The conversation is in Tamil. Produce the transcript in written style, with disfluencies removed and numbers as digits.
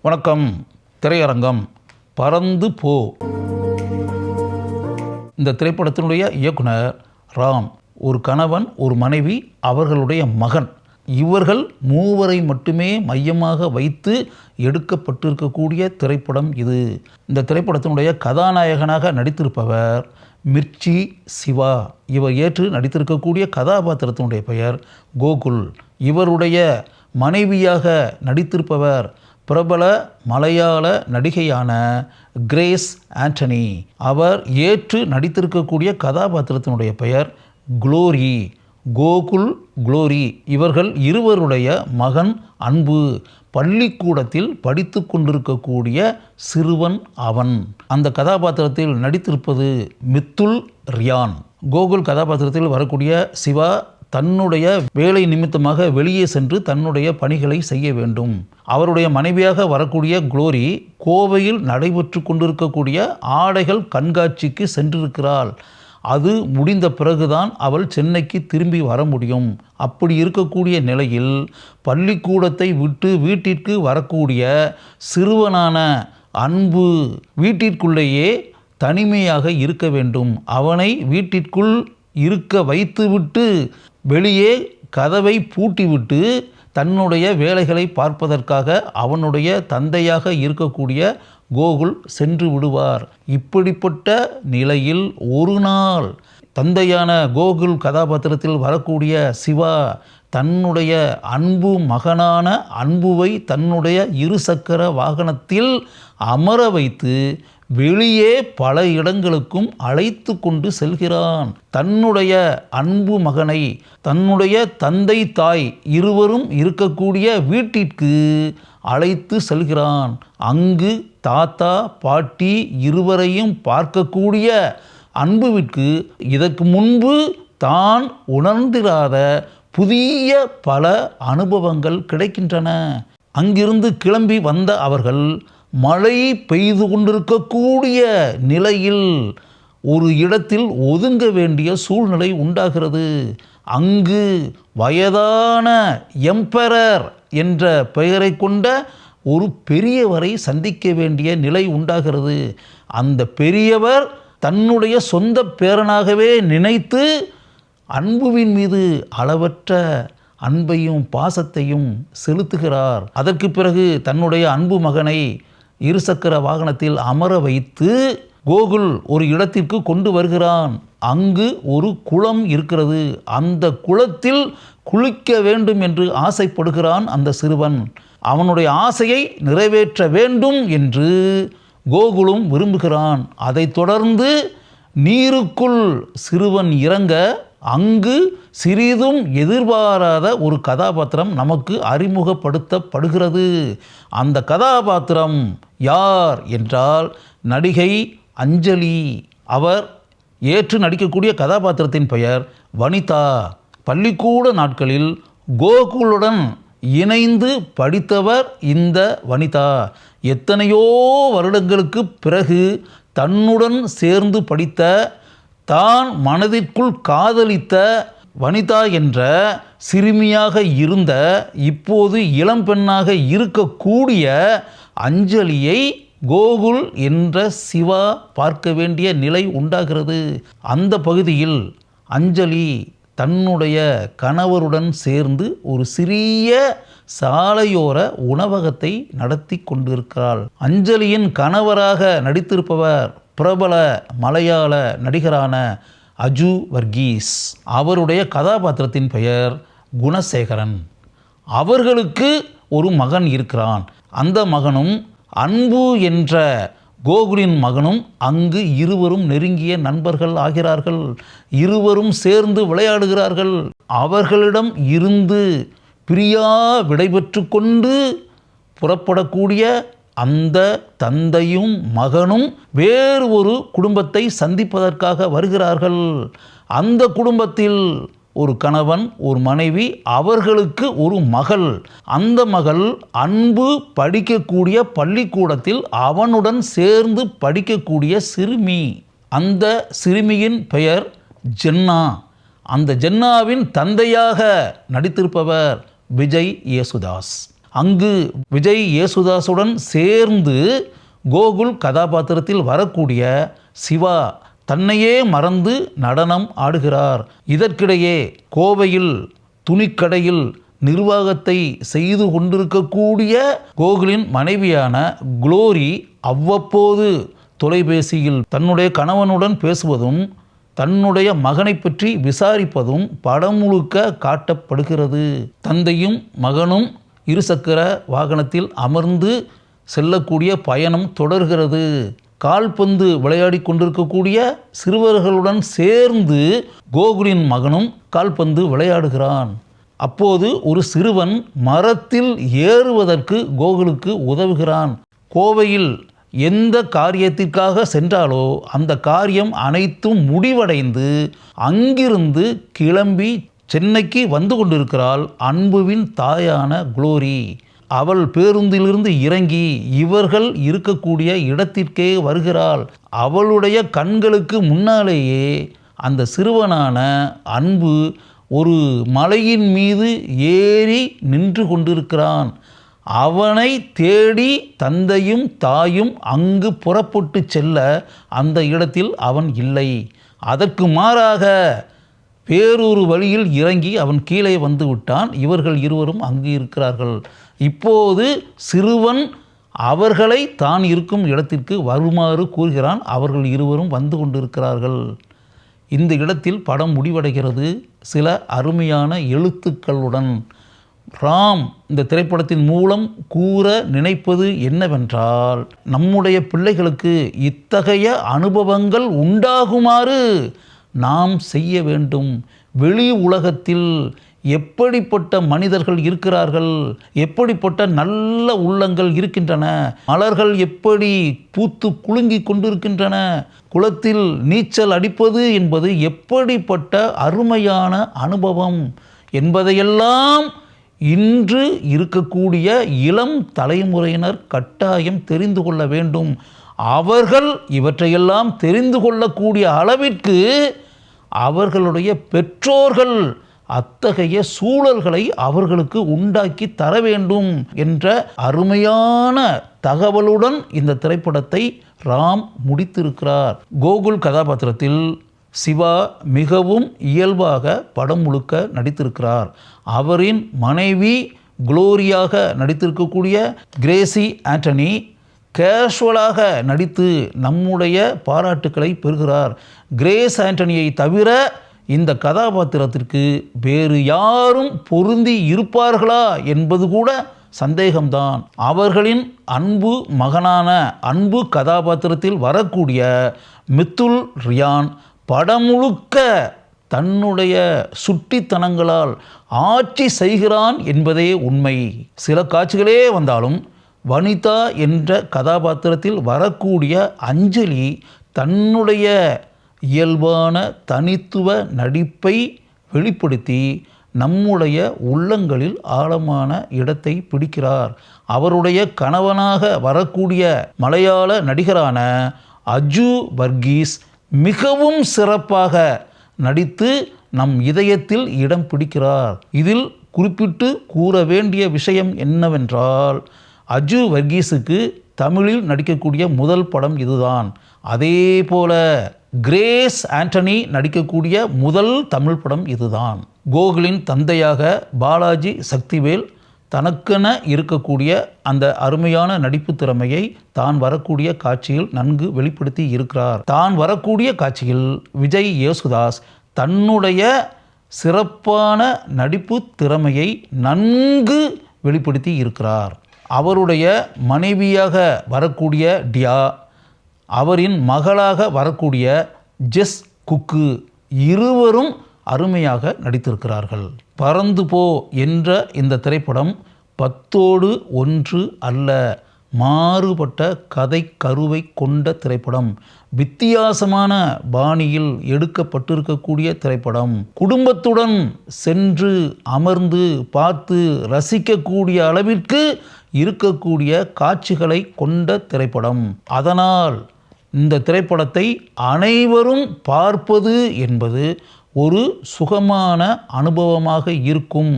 வணக்கம். திரையரங்கம் பறந்து போ. இந்த திரைப்படத்தினுடைய இயக்குனர் ராம். ஒரு கணவன், ஒரு மனைவி, அவர்களுடைய மகன், இவர்கள் மூவரை மட்டுமே மையமாக வைத்து எடுக்கப்பட்டிருக்கக்கூடிய திரைப்படம் இது. இந்த திரைப்படத்தினுடைய கதாநாயகனாக நடித்திருப்பவர் மிர்ச்சி சிவா. இவர் ஏற்று நடித்திருக்கக்கூடிய கதாபாத்திரத்தினுடைய பெயர் கோகுல். இவருடைய மனைவியாக நடித்திருப்பவர் பிரபல மலையாள நடிகையான கிரேஸ் ஆண்டனி. அவர் ஏற்று நடித்திருக்கக்கூடிய கதாபாத்திரத்தினுடைய பெயர் குளோரி. கோகுல், குளோரி இவர்கள் இருவருடைய மகன் அன்பு. பள்ளிக்கூடத்தில் படித்து கொண்டிருக்கக்கூடிய சிறுவன் அவன். அந்த கதாபாத்திரத்தில் நடித்திருப்பது மித்துல் ரியான். கோகுல் கதாபாத்திரத்தில் வரக்கூடிய சிவா தன்னுடைய வேலை நிமித்தமாக வெளியே சென்று தன்னுடைய பணிகளை செய்ய வேண்டும். அவருடைய மனைவியாக வரக்கூடிய குளோரி கோவையில் நடைபெற்று கொண்டிருக்கக்கூடிய ஆடைகள் கண்காட்சிக்கு சென்றிருக்கிறாள். அது முடிந்த பிறகுதான் அவள் சென்னைக்கு திரும்பி வர முடியும். அப்படி இருக்கக்கூடிய நிலையில் பள்ளிக்கூடத்தை விட்டு வீட்டிற்கு வரக்கூடிய சிறுவனான அன்பு வீட்டிற்குள்ளேயே தனிமையாக இருக்க வேண்டும். அவனை வீட்டிற்குள் இருக்க வைத்துவிட்டு வெளியே கதவை பூட்டிவிட்டு தன்னுடைய வேலைகளை பார்ப்பதற்காக அவனுடைய தந்தையாக இருக்கக்கூடிய கோகுல் சென்று விடுவார். இப்படிப்பட்ட நிலையில் ஒரு நாள் தந்தையான கோகுல் கதாபாத்திரத்தில் வரக்கூடிய சிவா தன்னுடைய அன்பு மகனான அன்புவை தன்னுடைய இருசக்கர வாகனத்தில் அமர வைத்து வெளியே பல இடங்களுக்கும் அழைத்து கொண்டு செல்கிறான். தன்னுடைய அன்பு மகனை தன்னுடைய தந்தை தாய் இருவரும் இருக்கக்கூடிய வீட்டிற்கு அழைத்து செல்கிறான். அங்கு தாத்தா பாட்டி இருவரையும் பார்க்கக்கூடிய அன்புவிற்கு இதற்கு முன்பு தான் உணர்ந்திராத புதிய பல அனுபவங்கள் கிடைக்கின்றன. அங்கிருந்து கிளம்பி வந்த அவர்கள் மழை பெய்து கொண்டிருக்கக்கூடிய நிலையில் ஒரு இடத்தில் ஒதுங்க வேண்டிய சூழ்நிலை உண்டாகிறது. அங்கு வயதான எம்பரர் என்ற பெயரை கொண்ட ஒரு பெரியவரை சந்திக்க வேண்டிய நிலை உண்டாகிறது. அந்த பெரியவர் தன்னுடைய சொந்த பேரனாகவே நினைத்து அன்புவின் மீது அளவற்ற அன்பையும் பாசத்தையும் செலுத்துகிறார். அதற்கு பிறகு தன்னுடைய அன்பு மகனை இருசக்கர வாகனத்தில் அமர வைத்து கோகுல் ஒரு இடத்திற்கு கொண்டு வருகிறான். அங்கு ஒரு குளம் இருக்கிறது. அந்த குளத்தில் குளிக்க வேண்டும் என்று ஆசைப்படுகிறான் அந்த சிறுவன். அவனுடைய ஆசையை நிறைவேற்ற வேண்டும் என்று கோகுலும் விரும்புகிறான். அதைத் தொடர்ந்து நீருக்குள் சிறுவன் இறங்க அங்கு சிறிதும் எதிர்பாராத ஒரு கதாபாத்திரம் நமக்கு அறிமுகப்படுத்தப்படுகிறது. அந்த கதாபாத்திரம் யார் என்றால் நடிகை அஞ்சலி. அவர் ஏற்று நடிக்கக்கூடிய கதாபாத்திரத்தின் பெயர் வனிதா. பள்ளிக்கூட நாட்களில் கோகுலுடன் இணைந்து படித்தவர் இந்த வனிதா. எத்தனையோ வருடங்களுக்கு பிறகு தன்னுடன் சேர்ந்து படித்த, தான் மனதிற்குள் காதலித்த வனிதா என்ற சிறுமியாக இருந்த, இப்போது இளம்பெண்ணாக இருக்கக்கூடிய அஞ்சலியை கோகுல் என்ற சிவா பார்க்க வேண்டிய நிலை உண்டாகிறது. அந்த பகுதியில் அஞ்சலி தன்னுடைய கணவருடன் சேர்ந்து ஒரு சிறிய சாலையோர உணவகத்தை நடத்தி கொண்டிருக்கிறாள். அஞ்சலியின் கணவராக நடித்திருப்பவர் பிரபல மலையாள நடிகரான அஜு வர்கீஸ். அவருடைய கதாபாத்திரத்தின் பெயர் குணசேகரன். அவர்களுக்கு ஒரு மகன் இருக்கிறான். அந்த மகனும் அன்பு என்ற கோகுலின் மகனும் அங்கு இருவரும் நெருங்கிய நண்பர்கள் ஆகிறார்கள். இருவரும் சேர்ந்து விளையாடுகிறார்கள். அவர்களிடம் இருந்து பிரியா விடைபெற்று கொண்டு புறப்படக்கூடிய அந்த தந்தையும் மகனும் வேறு ஒரு குடும்பத்தை சந்திப்பதற்காக வருகிறார்கள். அந்த குடும்பத்தில் ஒரு கணவன், ஒரு மனைவி, அவர்களுக்கு ஒரு மகள். அந்த மகள் அன்பு படிக்கக்கூடிய பள்ளிக்கூடத்தில் அவனுடன் சேர்ந்து படிக்கக்கூடிய சிறுமி. அந்த சிறுமியின் பெயர் ஜென்னா. அந்த ஜென்னாவின் தந்தையாக நடித்திருப்பவர் விஜய் யேசுதாஸ். அங்கு விஜய் யேசுதாஸுடன் சேர்ந்து கோகுல் கதாபாத்திரத்தில் வரக்கூடிய சிவா தன்னையே மறந்து நடனம் ஆடுகிறார். இதற்கிடையே கோவையில் துணிக்கடையில் நிர்வாகத்தை செய்து கொண்டிருக்கக்கூடிய கோகுலின் மனைவியான குளோரி அவ்வப்போது தொலைபேசியில் தன்னுடைய கணவனுடன் பேசுவதும் தன்னுடைய மகனை பற்றி விசாரிப்பதும் படம் முழுக்க காட்டப்படுகிறது. தந்தையும் மகனும் இருசக்கர வாகனத்தில் அமர்ந்து செல்லக்கூடிய பயணம் தொடர்கிறது. கால்பந்து விளையாடி கொண்டிருக்கக்கூடிய சிறுவர்களுடன் சேர்ந்து கோகுலின் மகனும் கால்பந்து விளையாடுகிறான். அப்போது ஒரு சிறுவன் மரத்தில் ஏறுவதற்கு கோகுலுக்கு உதவுகிறான். கோவையில் எந்த காரியத்திற்காக சென்றாலோ அந்த காரியம் அனைத்தும் முடிவடைந்து அங்கிருந்து கிளம்பி சென்னைக்கு வந்து கொண்டிருக்கிறாள் அன்புவின் தாயான குளோரி. அவள் பேருந்திலிருந்து இறங்கி இவர்கள் இருக்கக்கூடிய இடத்திற்கே வருகிறாள். அவளுடைய கண்களுக்கு முன்னாலேயே அந்த சிறுவனான அன்பு ஒரு மலையின் மீது ஏறி நின்று கொண்டிருக்கிறான். அவனை தேடி தந்தையும் தாயும் அங்கு புறப்பட்டு செல்ல அந்த இடத்தில் அவன் இல்லை. அதற்கு மாறாக வேறொரு வழியில் இறங்கி அவன் கீழே வந்து விட்டான். இவர்கள் இருவரும் அங்கு இருக்கிறார்கள். இப்போது சிறுவன் அவர்களை தான் இருக்கும் இடத்திற்கு வருமாறு கூறுகிறான். அவர்கள் இருவரும் வந்து கொண்டிருக்கிறார்கள். இந்த இடத்தில் படம் முடிவடைகிறது சில அருமையான எழுத்துக்களுடன். ராம் இந்த திரைப்படத்தின் மூலம் கூற நினைப்பது என்னவென்றால், நம்முடைய பிள்ளைகளுக்கு இத்தகைய அனுபவங்கள் உண்டாகுமாறு நாம் செய்ய வேண்டும். வெளி உலகத்தில் எப்படிப்பட்ட மனிதர்கள் இருக்கிறார்கள், எப்படிப்பட்ட நல்ல உள்ளங்கள் இருக்கின்றன, மலர்கள் எப்படி பூத்து குலுங்கி கொண்டிருக்கின்றன, குளத்தில் நீச்சல் அடிப்பது என்பது எப்படிப்பட்ட அருமையான அனுபவம் என்பதையெல்லாம் இன்று இருக்கக்கூடிய இளம் தலைமுறையினர் கட்டாயம் தெரிந்து கொள்ள வேண்டும். அவர்கள் இவற்றையெல்லாம் தெரிந்து கொள்ளக்கூடிய அளவிற்கு அவர்களுடைய பெற்றோர்கள் அத்தகைய சூழல்களை அவர்களுக்கு உண்டாக்கி தர வேண்டும் என்ற அருமையான தகவலுடன் இந்த திரைப்படத்தை ராம் முடித்திருக்கிறார். கோகுல் கதாபாத்திரத்தில் சிவா மிகவும் இயல்பாக படம் முழுக்க நடித்திருக்கிறார். அவரின் மனைவி குளோரியாக நடித்திருக்கக்கூடிய கிரேசி ஆண்டனி கேஷுவலாக நடித்து நம்முடைய பாராட்டுக்களை பெறுகிறார். கிரேஸ் ஆண்டனியை தவிர இந்த கதாபாத்திரத்திற்கு வேறு யாரும் பொருந்தி இருப்பார்களா என்பது கூட சந்தேகம்தான். அவர்களின் அன்பு மகனான அன்பு கதாபாத்திரத்தில் வரக்கூடிய மித்துல் ரியான் படம் முழுக்க தன்னுடைய சுட்டித்தனங்களால் ஆட்சி செய்கிறான் என்பதே உண்மை. சில காட்சிகளே வந்தாலும் வனிதா என்ற கதாபாத்திரத்தில் வரக்கூடிய அஞ்சலி தன்னுடைய இயல்பான தனித்துவ நடிப்பை வெளிப்படுத்தி நம்முடைய உள்ளங்களில் ஆழமான இடத்தை பிடிக்கிறார். அவருடைய கணவனாக வரக்கூடிய மலையாள நடிகரான அஜு வர்கீஸ் மிகவும் சிறப்பாக நடித்து நம் இதயத்தில் இடம் பிடிக்கிறார். இதில் குறிப்பிட்டு கூற வேண்டிய விஷயம் என்னவென்றால், அஜு வர்கீஸுக்கு தமிழில் நடிக்கக்கூடிய முதல் படம் இதுதான். அதே போல கிரேஸ் ஆண்டனி நடிக்கக்கூடிய முதல் தமிழ் படம் இதுதான். கோகுலின் தந்தையாக பாலாஜி சக்திவேல் தனக்கென இருக்கக்கூடிய அந்த அருமையான நடிப்பு திறமையை தான் வரக்கூடிய காட்சியில் நன்கு வெளிப்படுத்தி இருக்கிறார். தான் வரக்கூடிய காட்சியில் விஜய் யேசுதாஸ் தன்னுடைய சிறப்பான நடிப்பு திறமையை நன்கு வெளிப்படுத்தி இருக்கிறார். அவருடைய மனைவியாக வரக்கூடிய டியா, அவரின் மகளாக வரக்கூடிய ஜெஸ் குக்கு இருவரும் அருமையாக நடித்திருக்கிறார்கள். பறந்து போ என்ற இந்த திரைப்படம் 10 1 அல்ல, மாறுபட்ட கதை கருவை கொண்ட திரைப்படம். வித்தியாசமான பாணியில் எடுக்கப்பட்டிருக்கக்கூடிய திரைப்படம். குடும்பத்துடன் சென்று அமர்ந்து பார்த்து ரசிக்கக்கூடிய அளவிற்கு இருக்கக்கூடிய காட்சிகளை கொண்ட திரைப்படம். அதனால் இந்த திரைப்படத்தை அனைவரும் பார்ப்பது என்பது ஒரு சுகமான அனுபவமாக இருக்கும்.